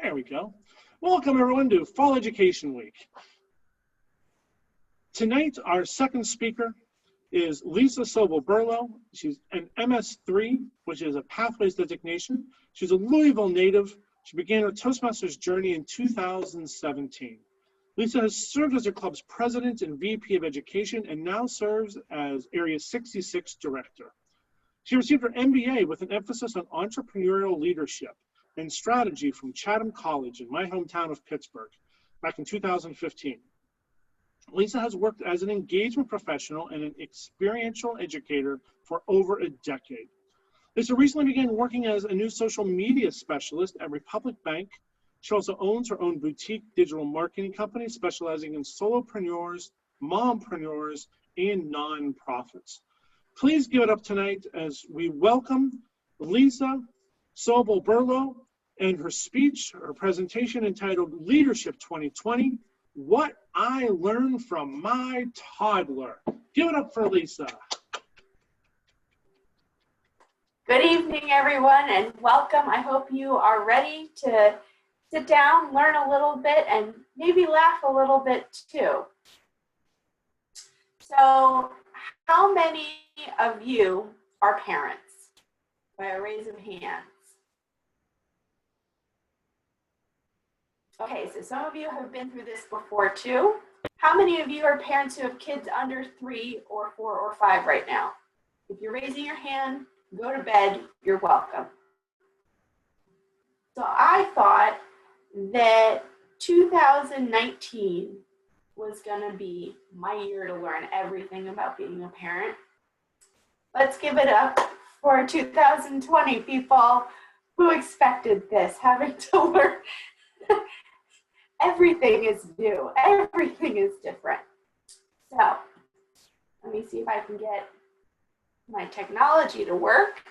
There we go. Welcome everyone to Fall Education Week. Tonight, our second speaker is Lisa Sobel-Berlow. She's an MS3, which is a Pathways designation. She's a Louisville native. She began her Toastmasters journey in 2017. Lisa has served as her club's president and VP of Education and now serves as Area 66 Director. She received her MBA with an emphasis on entrepreneurial leadership and strategy from Chatham College in my hometown of Pittsburgh back in 2015. Lisa has worked as an engagement professional and an experiential educator for over a decade. Lisa recently began working as a new social media specialist at Republic Bank. She also owns her own boutique digital marketing company specializing in solopreneurs, mompreneurs, and nonprofits. Please give it up tonight as we welcome Lisa Sobel-Berlow and her speech, her presentation entitled Leadership 2020, What I Learned from My Toddler. Give it up for Lisa. Good evening, everyone, and welcome. I hope you are ready to sit down, learn a little bit, and maybe laugh a little bit too. So, how many of you are parents? By a raise of hands. Okay, so some of you have been through this before too. How many of you are parents who have kids under 3 or 4 or 5 right now? If you're raising your hand, go to bed, you're welcome. So I thought that 2019 was gonna be my year to learn everything about being a parent. Let's give it up for 2020 people who expected this, having to learn. Everything is new, everything is different. So let me see if I can get my technology to work.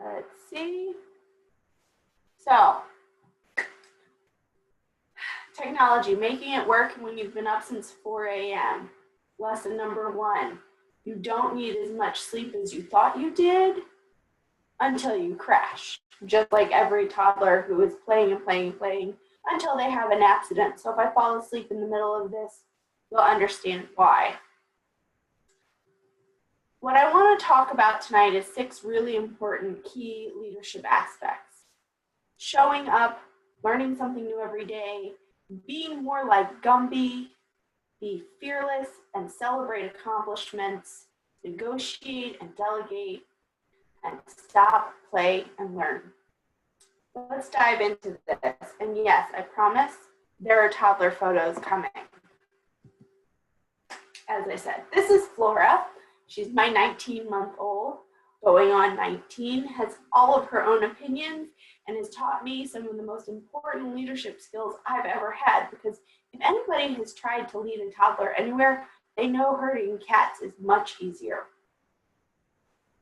Let's see. So, technology, making it work when you've been up since 4 a.m. Lesson number 1, you don't need as much sleep as you thought you did until you crash. Just like every toddler who is playing and playing and playing until they have an accident. So if I fall asleep in the middle of this, you'll understand why. What I want to talk about tonight is 6 really important key leadership aspects. Showing up, learning something new every day, being more like Gumby, be fearless and celebrate accomplishments, negotiate and delegate, and stop, play, and learn. Let's dive into this. And yes, I promise there are toddler photos coming. As I said, this is Flora. She's my 19-month-old, going on 19, has all of her own opinions, and has taught me some of the most important leadership skills I've ever had, because if anybody has tried to lead a toddler anywhere, they know herding cats is much easier.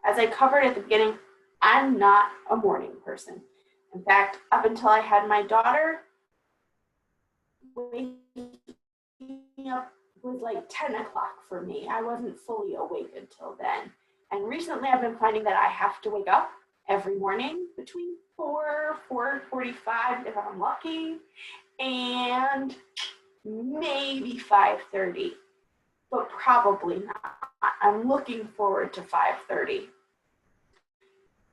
As I covered at the beginning, I'm not a morning person. In fact, up until I had my daughter, waking up was like 10 o'clock for me. I wasn't fully awake until then. And recently I've been finding that I have to wake up every morning between 4:45 if I'm lucky, and maybe 5:30, but probably not. I'm looking forward to 5:30.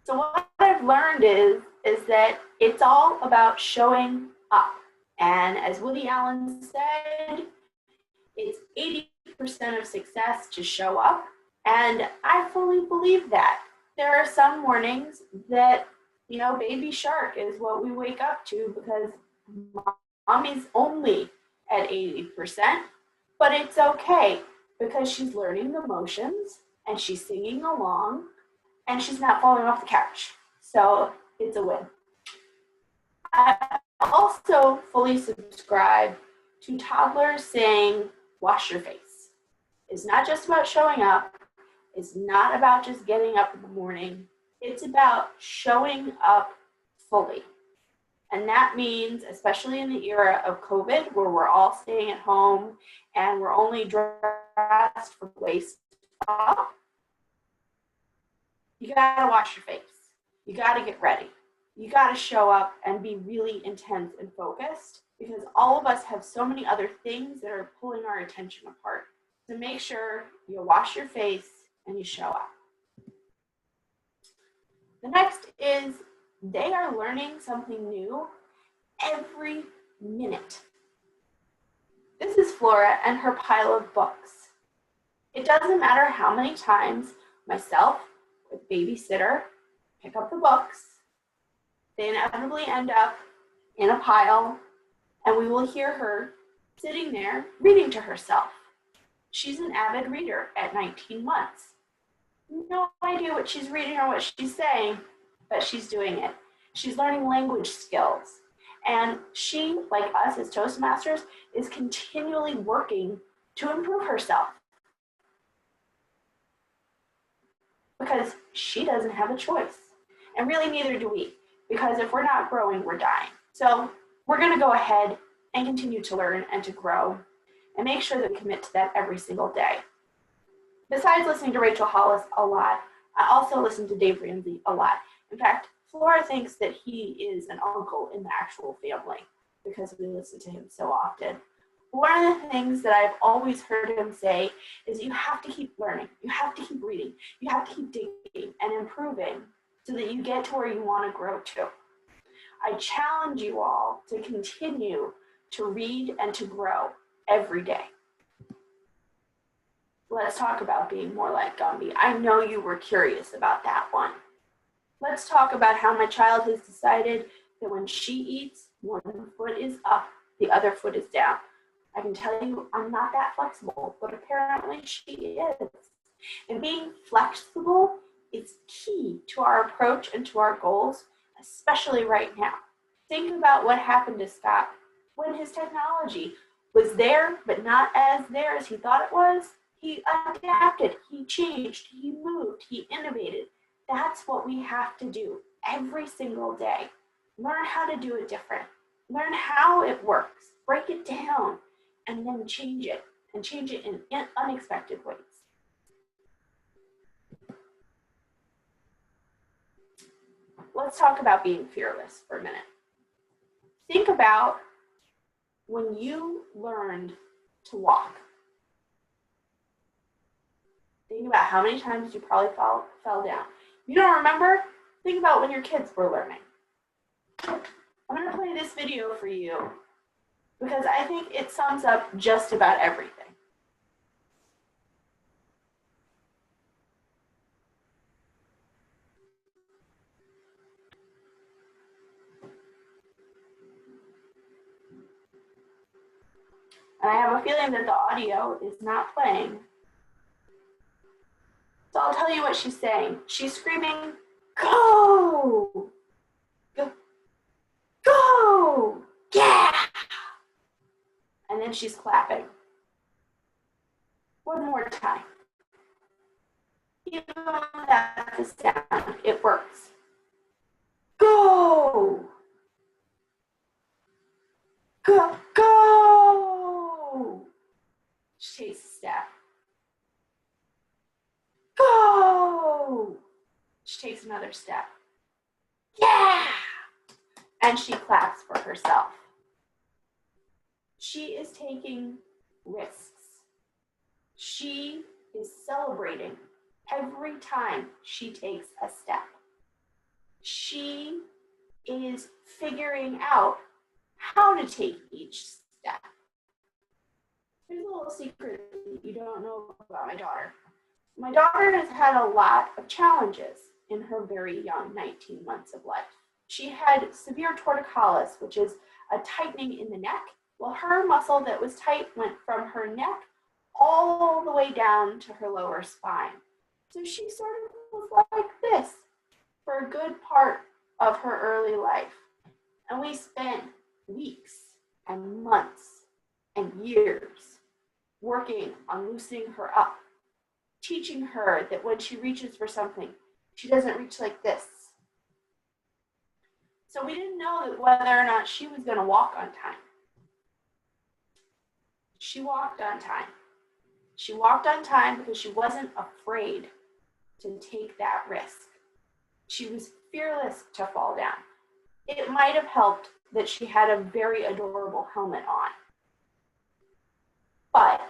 So what I've learned is that it's all about showing up. And as Woody Allen said, it's 80% of success to show up. And I fully believe that. There are some mornings that, you know, baby shark is what we wake up to because mommy's only at 80%, but it's okay because she's learning the motions and she's singing along and she's not falling off the couch. So it's a win. I also fully subscribe to toddlers saying, wash your face. It's not just about showing up. It's not about just getting up in the morning. It's about showing up fully. And that means, especially in the era of COVID, where we're all staying at home and we're only dressed for waist up, you gotta wash your face. You gotta get ready. You gotta show up and be really intense and focused because all of us have so many other things that are pulling our attention apart. So make sure you wash your face and you show up. The next is they are learning something new every minute. This is Flora and her pile of books. It doesn't matter how many times myself or the babysitter pick up the books, they inevitably end up in a pile, and we will hear her sitting there reading to herself. She's an avid reader at 19 months. No idea what she's reading or what she's saying, but she's doing it. She's learning language skills. And she, like us as Toastmasters, is continually working to improve herself. Because she doesn't have a choice. And really neither do we. Because if we're not growing, we're dying. So we're going to go ahead and continue to learn and to grow and make sure that we commit to that every single day. Besides listening to Rachel Hollis a lot, I also listen to Dave Ramsey a lot. In fact, Flora thinks that he is an uncle in the actual family because we listen to him so often. One of the things that I've always heard him say is you have to keep learning, you have to keep reading, you have to keep digging and improving so that you get to where you want to grow to. I challenge you all to continue to read and to grow every day. Let's talk about being more like Gumby. I know you were curious about that one. Let's talk about how my child has decided that when she eats, one foot is up, the other foot is down. I can tell you I'm not that flexible, but apparently she is. And being flexible is key to our approach and to our goals, especially right now. Think about what happened to Scott when his technology was there, but not as there as he thought it was. He adapted, he changed, he moved, he innovated. That's what we have to do every single day. Learn how to do it different. Learn how it works. Break it down and then change it and change it in unexpected ways. Let's talk about being fearless for a minute. Think about when you learned to walk. Think about how many times you probably fell down. You don't remember? Think about when your kids were learning. I'm going to play this video for you because I think it sums up just about everything. And I have a feeling that the audio is not playing. So I'll tell you what she's saying. She's screaming, go! Go! Go! Yeah! And then she's clapping. One more time. Even without the sound, it works. Go! Go! Go! She takes a step. Go! She takes another step. Yeah! And she claps for herself. She is taking risks. She is celebrating every time she takes a step. She is figuring out how to take each step. There's a little secret that you don't know about my daughter. My daughter has had a lot of challenges in her very young 19 months of life. She had severe torticollis, which is a tightening in the neck. Well, her muscle that was tight went from her neck all the way down to her lower spine. So she sort of was like this for a good part of her early life. And we spent weeks and months and years working on loosening her up, teaching her that when she reaches for something, she doesn't reach like this. So we didn't know that whether or not she was going to walk on time. She walked on time. She walked on time because she wasn't afraid to take that risk. She was fearless to fall down. It might have helped that she had a very adorable helmet on. But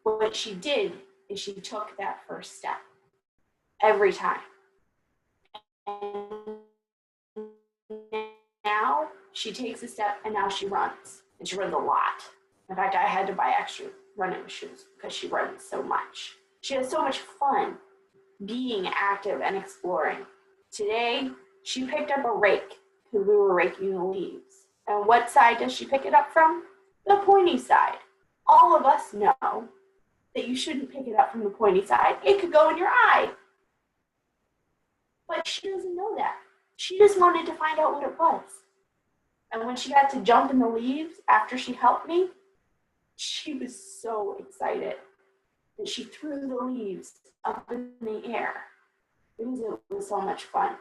what she did is she took that first step every time. And now she takes a step and now she runs. And she runs a lot. In fact, I had to buy extra running shoes because she runs so much. She has so much fun being active and exploring. Today, she picked up a rake because we were raking the leaves. And what side does she pick it up from? The pointy side. All of us know that you shouldn't pick it up from the pointy side. It could go in your eye. But she doesn't know that. She just wanted to find out what it was. And when she got to jump in the leaves after she helped me, she was so excited that she threw the leaves up in the air because it was so much fun.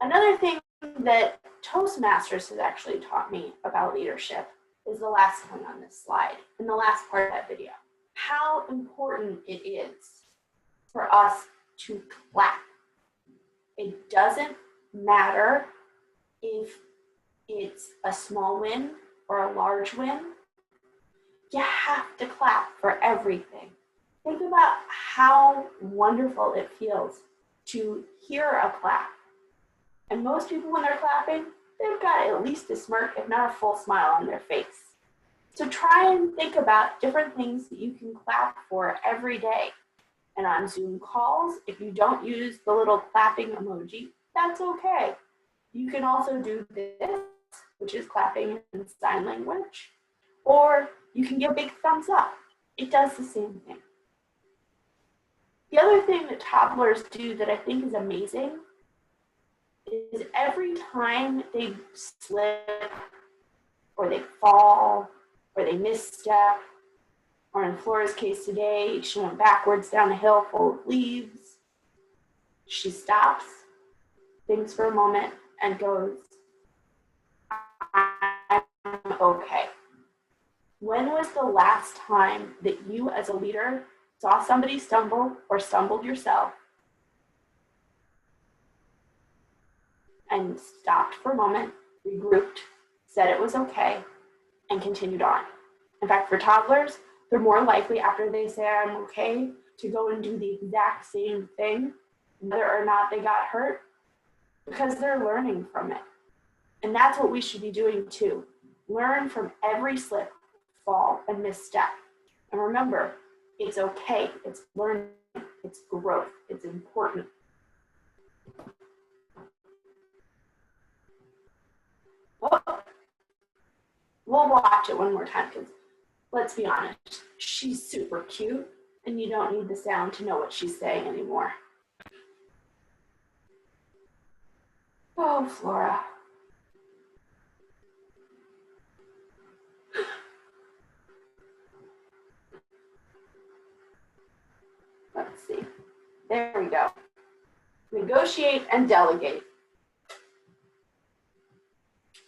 Another thing that Toastmasters has actually taught me about leadership is the last one on this slide, in the last part of that video. How important it is for us to clap. It doesn't matter if it's a small win or a large win. You have to clap for everything. Think about how wonderful it feels to hear a clap. And most people, when they're clapping, they've got at least a smirk, if not a full smile on their face. So try and think about different things that you can clap for every day. And on Zoom calls, if you don't use the little clapping emoji, that's okay. You can also do this, which is clapping in sign language, or you can give a big thumbs up. It does the same thing. The other thing that toddlers do that I think is amazing is every time they slip or they fall or they misstep, or in Flora's case today, she went backwards down a hill full of leaves. She stops, thinks for a moment, and goes, I'm okay. When was the last time that you as a leader saw somebody stumble or stumbled yourself and stopped for a moment, regrouped, said it was okay, and continued on? In fact, for toddlers, they're more likely after they say I'm okay to go and do the exact same thing, whether or not they got hurt, because they're learning from it. And that's what we should be doing too. Learn from every slip, fall, and misstep. And remember, it's okay. It's learning. It's growth. It's important. We'll watch it one more time because let's be honest, she's super cute and you don't need the sound to know what she's saying anymore. Oh, Flora. Let's see. There we go. Negotiate and delegate.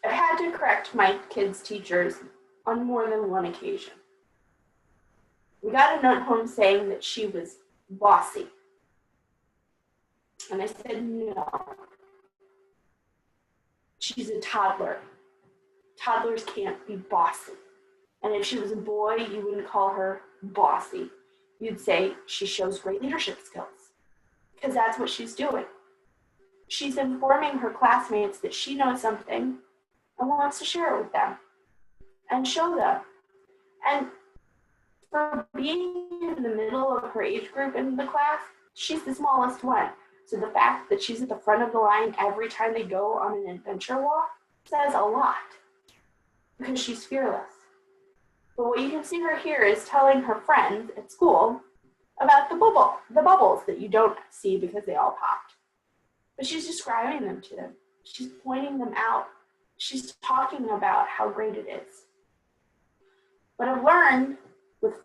I've had to correct my kids' teachers on more than one occasion. We got a note home saying that she was bossy. And I said, no. She's a toddler. Toddlers can't be bossy. And if she was a boy, you wouldn't call her bossy. You'd say she shows great leadership skills, because that's what she's doing. She's informing her classmates that she knows something and wants to share it with them and show them. And for being in the middle of her age group in the class, she's the smallest one. So the fact that she's at the front of the line every time they go on an adventure walk says a lot, because she's fearless. But what you can see her here is telling her friends at school about the bubbles that you don't see because they all popped. But she's describing them to them. She's pointing them out. She's talking about how great it is. But I've learned with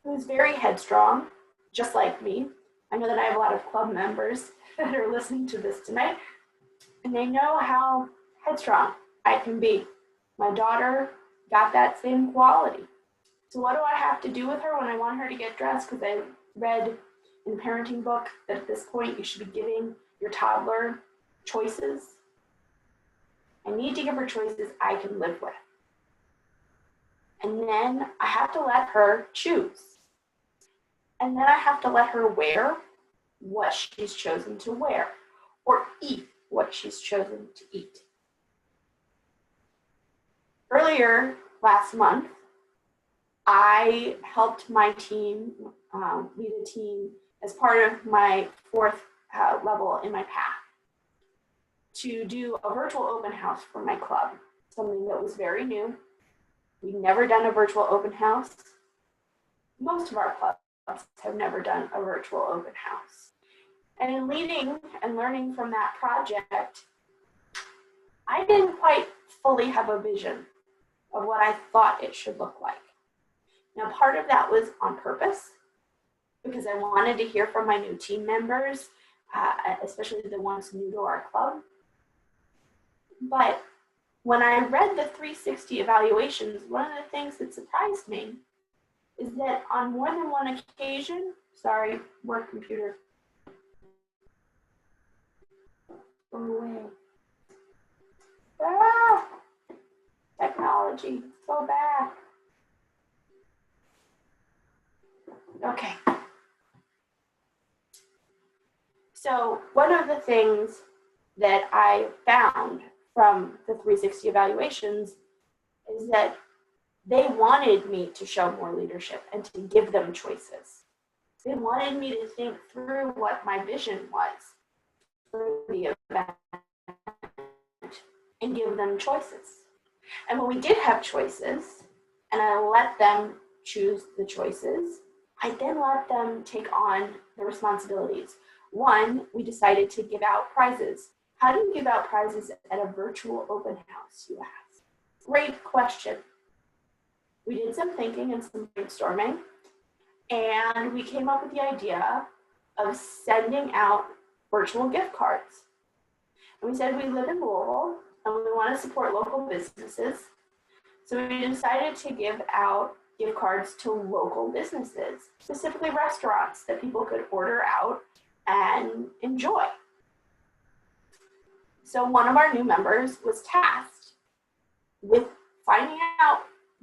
who's very headstrong, just like me. I know that I have a lot of club members that are listening to this tonight, and they know how headstrong I can be. My daughter got that same quality. So what do I have to do with her when I want her to get dressed? Because I read in the parenting book that at this point you should be giving your toddler choices. I need to give her choices I can live with. And then I have to let her choose. And then I have to let her wear what she's chosen to wear or eat what she's chosen to eat. Earlier last month, I helped my team lead a team as part of my fourth level in my path to do a virtual open house for my club, something that was very new. We'd never done a virtual open house. Most of our clubs have never done a virtual open house. And in leading and learning from that project, I didn't quite fully have a vision of what I thought it should look like. Now, part of that was on purpose, because I wanted to hear from my new team members, especially the ones new to our club. But when I read the 360 evaluations, one of the things that surprised me is that on more than one occasion, sorry, work computer, go away. Ah, technology, go back. Okay. So one of the things that I found from the 360 evaluations is that they wanted me to show more leadership and to give them choices. They wanted me to think through what my vision was for the event and give them choices. And when we did have choices, and I let them choose the choices, I then let them take on the responsibilities. One, we decided to give out prizes. How do you give out prizes at a virtual open house, you ask? Great question. We did some thinking and some brainstorming, and we came up with the idea of sending out virtual gift cards. And we said we live in Louisville, and we want to support local businesses. So we decided to give out gift cards to local businesses, specifically restaurants that people could order out and enjoy. So one of our new members was tasked with finding out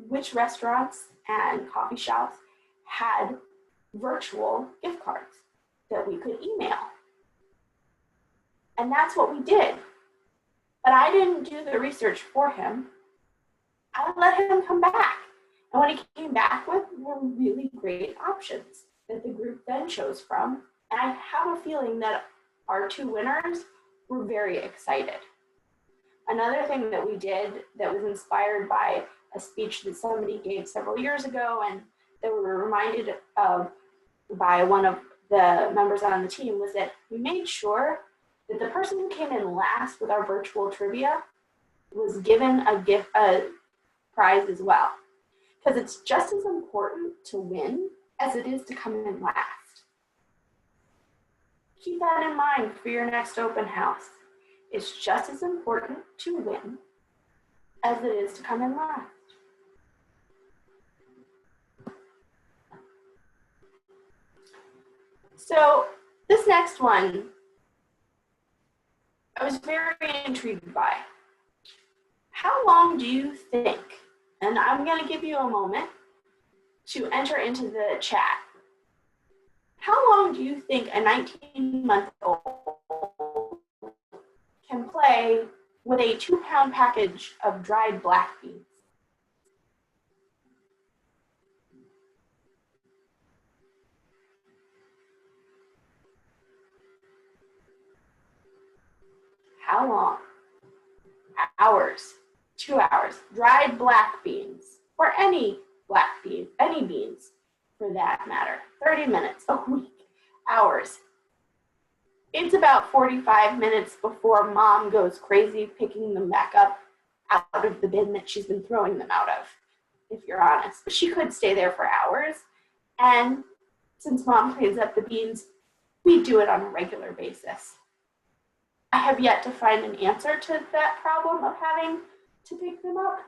which restaurants and coffee shops had virtual gift cards that we could email. And that's what we did. But I didn't do the research for him. I let him come back. And what he came back with were really great options that the group then chose from. And I have a feeling that our two winners were very excited. Another thing that we did that was inspired by a speech that somebody gave several years ago and that we were reminded of by one of the members on the team was that we made sure that the person who came in last with our virtual trivia was given a prize as well. Because it's just as important to win as it is to come in last. Keep that in mind for your next open house. It's just as important to win as it is to come in last. So this next one, I was very intrigued by. How long do you think, and I'm going to give you a moment to enter into the chat. How long do you think a 19-month-old can play with a 2-pound package of dried black beans? How long? Hours, 2 hours. Dried black beans, or any black bean, any beans for that matter. 30 minutes, a week, hours. It's about 45 minutes before mom goes crazy picking them back up out of the bin that she's been throwing them out of, if you're honest. But she could stay there for hours. And since mom cleans up the beans, we do it on a regular basis. I have yet to find an answer to that problem of having to pick them up,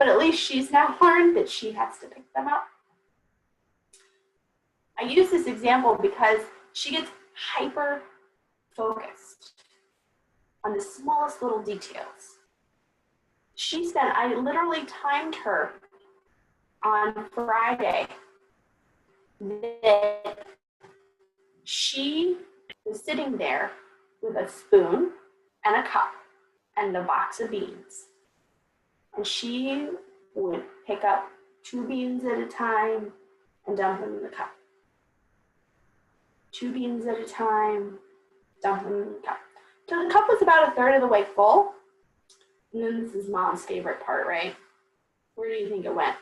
But at least she's now learned that she has to pick them up. I use this example because she gets hyper focused on the smallest little details. I literally timed her on Friday that she was sitting there with a spoon and a cup and a box of beans. And she would pick up 2 beans at a time and dump them in the cup. 2 beans at a time, dump them in the cup. So the cup was about a third of the way full. And then this is Mom's favorite part, right? Where do you think it went?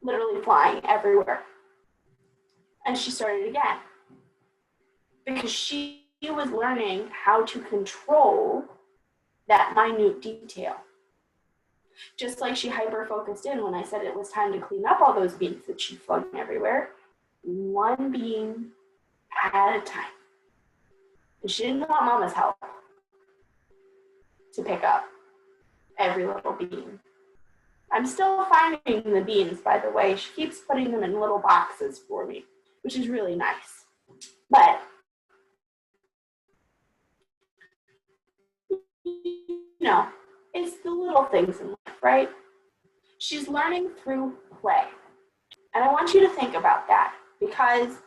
Literally flying everywhere. And she started again. Because she was learning how to control that minute detail. Just like she hyper-focused in when I said it was time to clean up all those beans that she flung everywhere. 1 bean at a time. And she didn't want Mama's help to pick up every little bean. I'm still finding the beans, by the way. She keeps putting them in little boxes for me, which is really nice. But, it's the little things in life, right? She's learning through play. And I want you to think about that because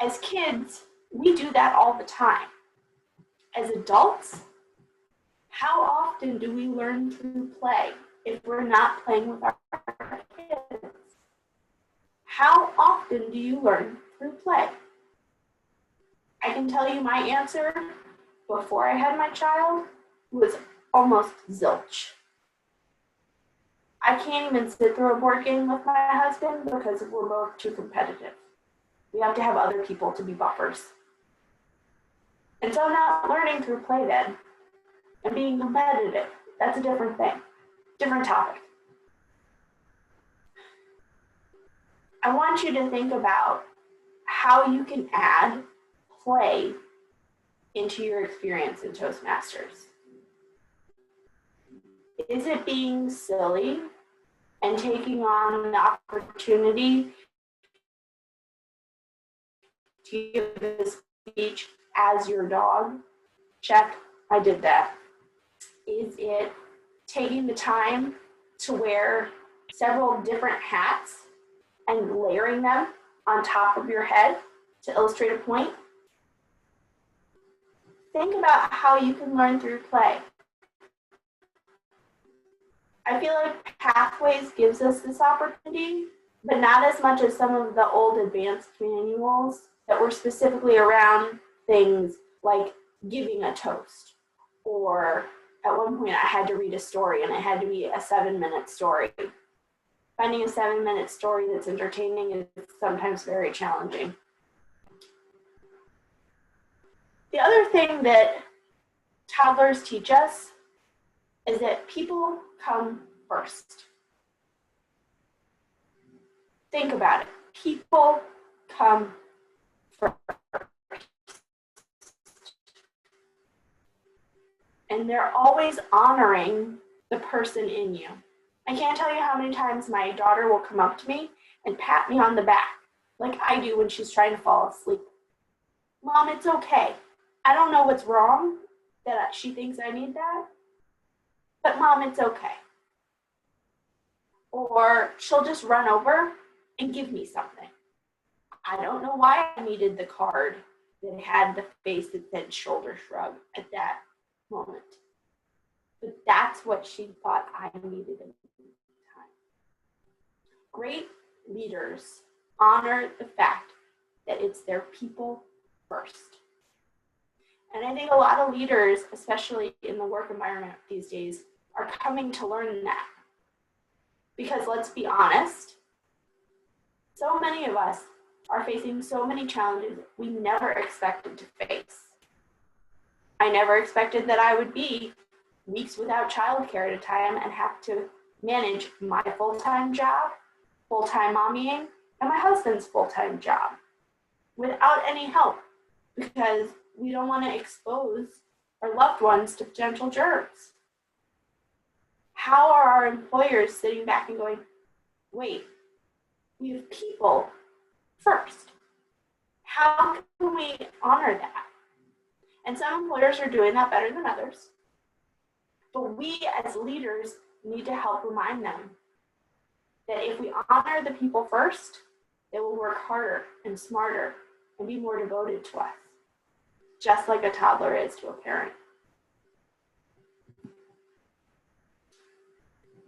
as kids, we do that all the time. As adults, how often do we learn through play if we're not playing with our kids? How often do you learn through play? I can tell you my answer before I had my child was almost zilch. I can't even sit through a board game with my husband because we're both too competitive. We have to have other people to be buffers. And so I'm not learning through play then. And being competitive, that's a different thing, different topic. I want you to think about how you can add play into your experience in Toastmasters. Is it being silly and taking on the opportunity to give a speech as your dog? Check, I did that. Is it taking the time to wear several different hats and layering them on top of your head to illustrate a point? Think about how you can learn through play. I feel like Pathways gives us this opportunity, but not as much as some of the old advanced manuals that were specifically around things like giving a toast. Or at one point I had to read a story and it had to be a 7-minute story. Finding a 7-minute story that's entertaining is sometimes very challenging. The other thing that toddlers teach us is that people come first. Think about it. People come first. And they're always honoring the person in you. I can't tell you how many times my daughter will come up to me and pat me on the back, like I do when she's trying to fall asleep. Mom, it's okay. I don't know what's wrong that she thinks I need that, but Mom, it's okay. Or she'll just run over and give me something. I don't know why I needed the card that had the face that said shoulder shrug at that moment. But that's what she thought I needed at the time. Great leaders honor the fact that it's their people first. And I think a lot of leaders, especially in the work environment these days, are coming to learn that. Because let's be honest, so many of us are facing so many challenges we never expected to face. I never expected that I would be weeks without childcare at a time and have to manage my full-time job, full-time mommying, and my husband's full-time job without any help because we don't want to expose our loved ones to potential germs. How are our employers sitting back and going, wait, we have people first. How can we honor that? And some employers are doing that better than others. But we as leaders need to help remind them that if we honor the people first, they will work harder and smarter and be more devoted to us, just like a toddler is to a parent.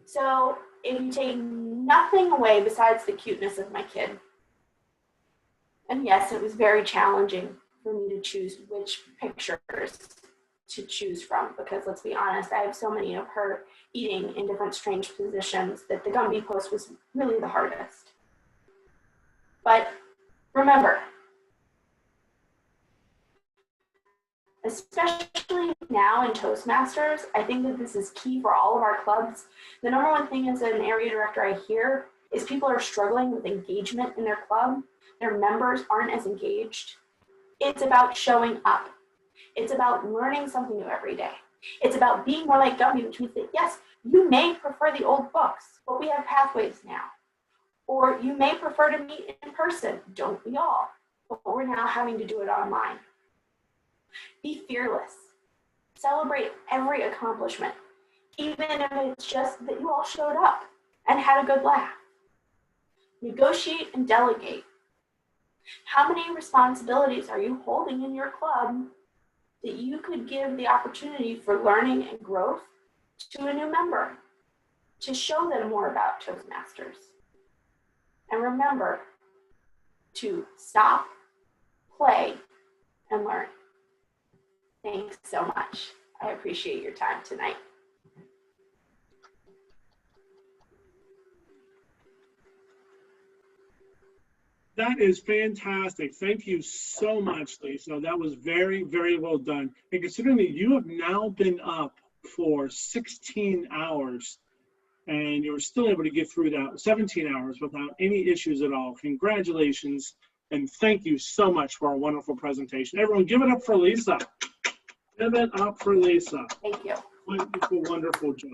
So if you take nothing away besides the cuteness of my kid, and yes, it was very challenging for me to choose which pictures to choose from, because let's be honest, I have so many of her eating in different strange positions that the Gumby post was really the hardest. But remember, especially now in Toastmasters, I think that this is key for all of our clubs. The number one thing as an area director I hear is people are struggling with engagement in their club. Their members aren't as engaged. It's about showing up. It's about learning something new every day. It's about being more like Gumby, which means that yes, you may prefer the old books, but we have pathways now. Or you may prefer to meet in person, don't we all? But we're now having to do it online. Be fearless. Celebrate every accomplishment, even if it's just that you all showed up and had a good laugh. Negotiate and delegate. How many responsibilities are you holding in your club that you could give the opportunity for learning and growth to a new member, to show them more about Toastmasters? And remember to stop, play, and learn. Thanks so much. I appreciate your time tonight. That is fantastic. Thank you so much, Lisa. That was very, very well done. And considering that you have now been up for 16 hours and you were still able to get through that 17 hours without any issues at all, congratulations. And thank you so much for our wonderful presentation. Everyone, give it up for Lisa. Give it up for Lisa. Thank you. Wonderful, wonderful job.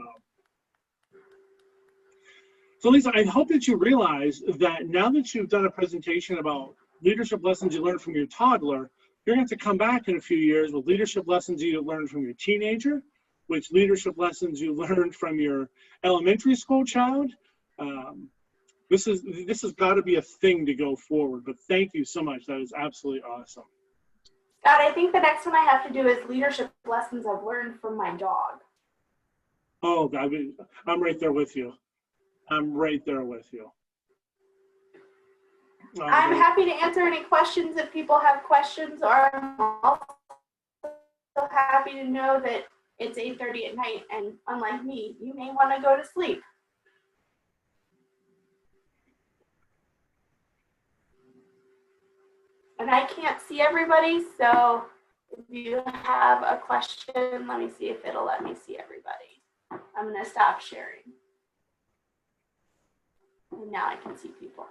So Lisa, I hope that you realize that now that you've done a presentation about leadership lessons you learned from your toddler, you're going to have to come back in a few years with leadership lessons you learned from your teenager, which leadership lessons you learned from your elementary school child. This has got to be a thing to go forward, but thank you so much. That is absolutely awesome. Scott, I think the next one I have to do is leadership lessons I've learned from my dog. Oh, I'm right there with you. I'm right there with you. I'm happy to answer any questions if people have questions, or I'm also happy to know that it's 8:30 at night and unlike me, you may want to go to sleep. And I can't see everybody, so if you have a question, let me see if it'll let me see everybody. I'm going to stop sharing. And now I can see people.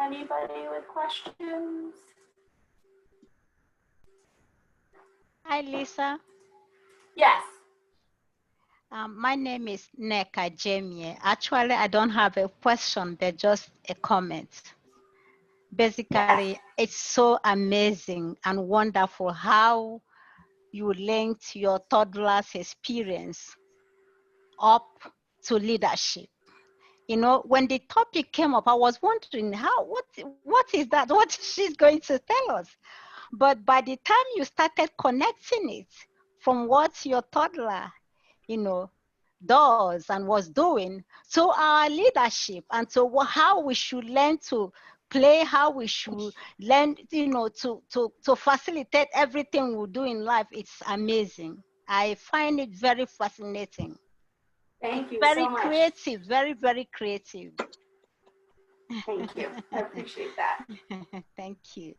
Anybody with questions? Hi, Lisa. Yes. My name is Neka Jamie. Actually, I don't have a question, but just a comment. Basically, Yes. It's so amazing and wonderful how you linked your toddler's experience up to leadership. You know, when the topic came up, I was wondering what is that? What is she going to tell us? But by the time you started connecting it from what your toddler, does and was doing, to our leadership and to how we should learn to play, how we should learn, to facilitate everything we do in life, it's amazing. I find it very fascinating. Thank you Very so much. creative, very, very creative. Thank you. I appreciate that. Thank you.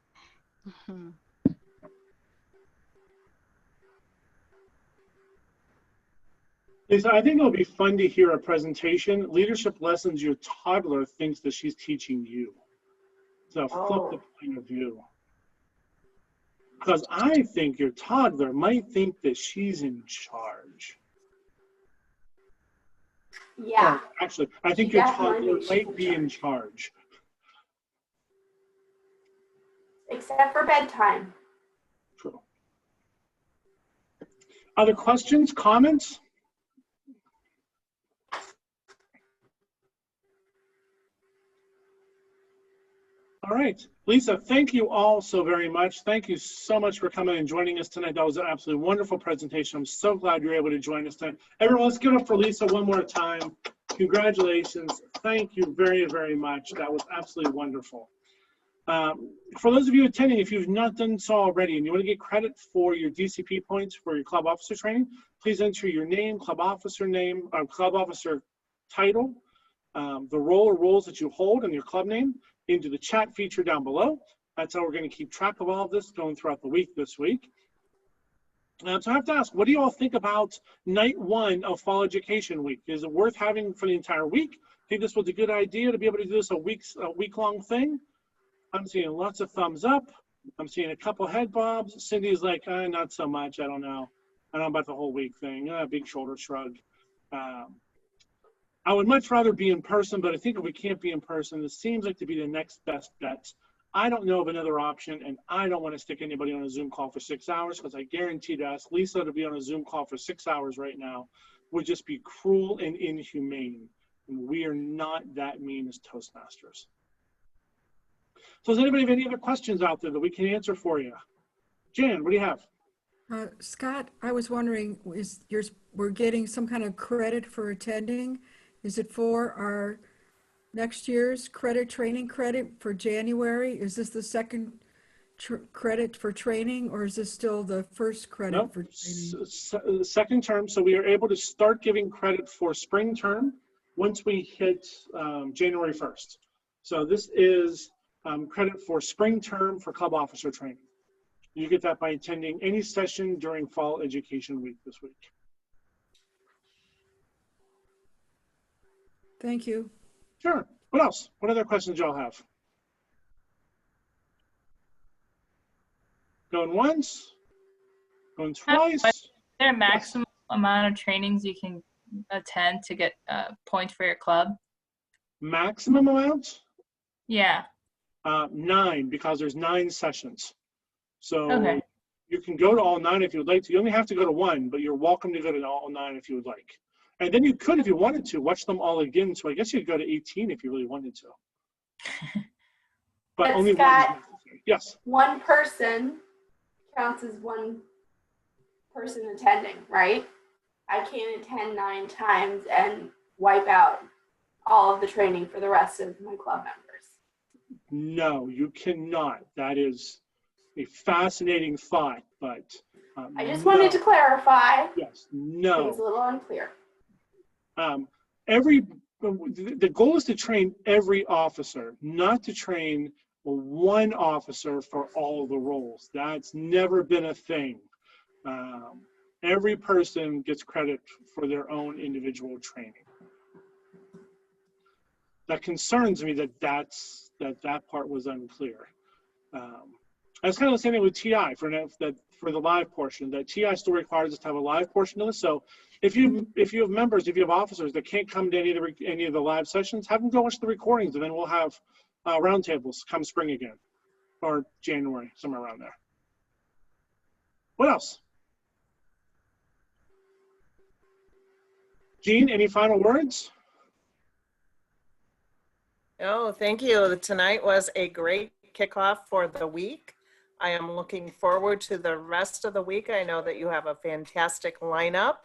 Lisa, I think it'll be fun to hear a presentation, leadership lessons your toddler thinks that she's teaching you. So flip the point of view. Because I think your toddler might think that she's in charge. Yeah. Or actually, I think She your definitely toddler thinks she's might be in charge. Except for bedtime. True. Other questions, comments? All right. Lisa, thank you all so very much. Thank you so much for coming and joining us tonight. That was an absolutely wonderful presentation. I'm so glad you were able to join us tonight. Everyone, let's give it up for Lisa one more time. Congratulations. Thank you very, very much. That was absolutely wonderful. For those of you attending, if you've not done so already and you want to get credit for your DCP points for your club officer training, please enter your name, club officer title, the role or roles that you hold and your club name into the chat feature down below. That's how we're going to keep track of all of this going throughout the week this week. So I have to ask, what do you all think about night 1 of Fall Education Week? Is it worth having for the entire week? Think this was a good idea to be able to do this a week-long thing? I'm seeing lots of thumbs up. I'm seeing a couple head bobs. Cindy's like, not so much. I don't know. I don't know about the whole week thing. Big shoulder shrug. I would much rather be in person, but I think if we can't be in person, this seems like to be the next best bet. I don't know of another option, and I don't want to stick anybody on a Zoom call for 6 hours, because I guarantee to ask Lisa to be on a Zoom call for 6 hours right now would just be cruel and inhumane. And we are not that mean as Toastmasters. So does anybody have any other questions out there that we can answer for you? Jan, what do you have? Scott, I was wondering, we're getting some kind of credit for attending? Is it for our next year's training credit for January? Is this the second credit for training, or is this still the first credit for training? Second term, so we are able to start giving credit for spring term once we hit January 1st. So this is credit for spring term for club officer training. You get that by attending any session during Fall Education Week this week. Thank you. Sure. What else? What other questions y'all have? Going once? Going twice? Is there a maximum amount of trainings you can attend to get points for your club? Maximum amount? Yeah. 9, because there's 9 sessions. So Okay. you can go to all 9 if you would like to. You only have to go to 1, but you're welcome to go to all 9 if you would like. And then you could, if you wanted to, watch them all again. So I guess you could go to 18 if you really wanted to. But only Scott, one is necessary. Yes. One person counts as one person attending, right? I can't attend 9 times and wipe out all of the training for the rest of my club members. No, you cannot. That is a fascinating thought, but I just wanted to clarify. Yes, no. It was a little unclear. The goal is to train every officer, not to train one officer for all the roles. That's never been a thing. Every person gets credit for their own individual training. That concerns me that part was unclear. It's kind of the same thing with TI for the live portion. That TI still requires us to have a live portion of this. So if you have members, if you have officers that can't come to any of the live sessions, have them go watch the recordings, and then we'll have roundtables come spring again, or January, somewhere around there. What else? Jean, any final words? Oh, thank you. Tonight was a great kickoff for the week. I am looking forward to the rest of the week. I know that you have a fantastic lineup.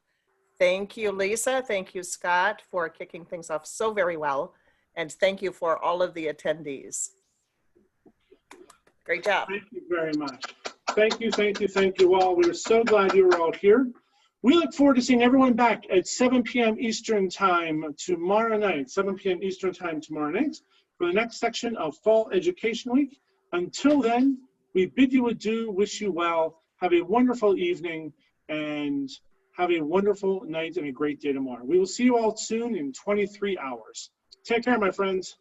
Thank you, Lisa. Thank you, Scott, for kicking things off so very well. And thank you for all of the attendees. Great job. Thank you very much. Thank you all. We are so glad you were all here. We look forward to seeing everyone back at 7 p.m. Eastern Time tomorrow night, 7 p.m. Eastern Time tomorrow night for the next section of Fall Education Week. Until then, we bid you adieu, wish you well, have a wonderful evening, and have a wonderful night and a great day tomorrow. We will see you all soon in 23 hours. Take care, my friends.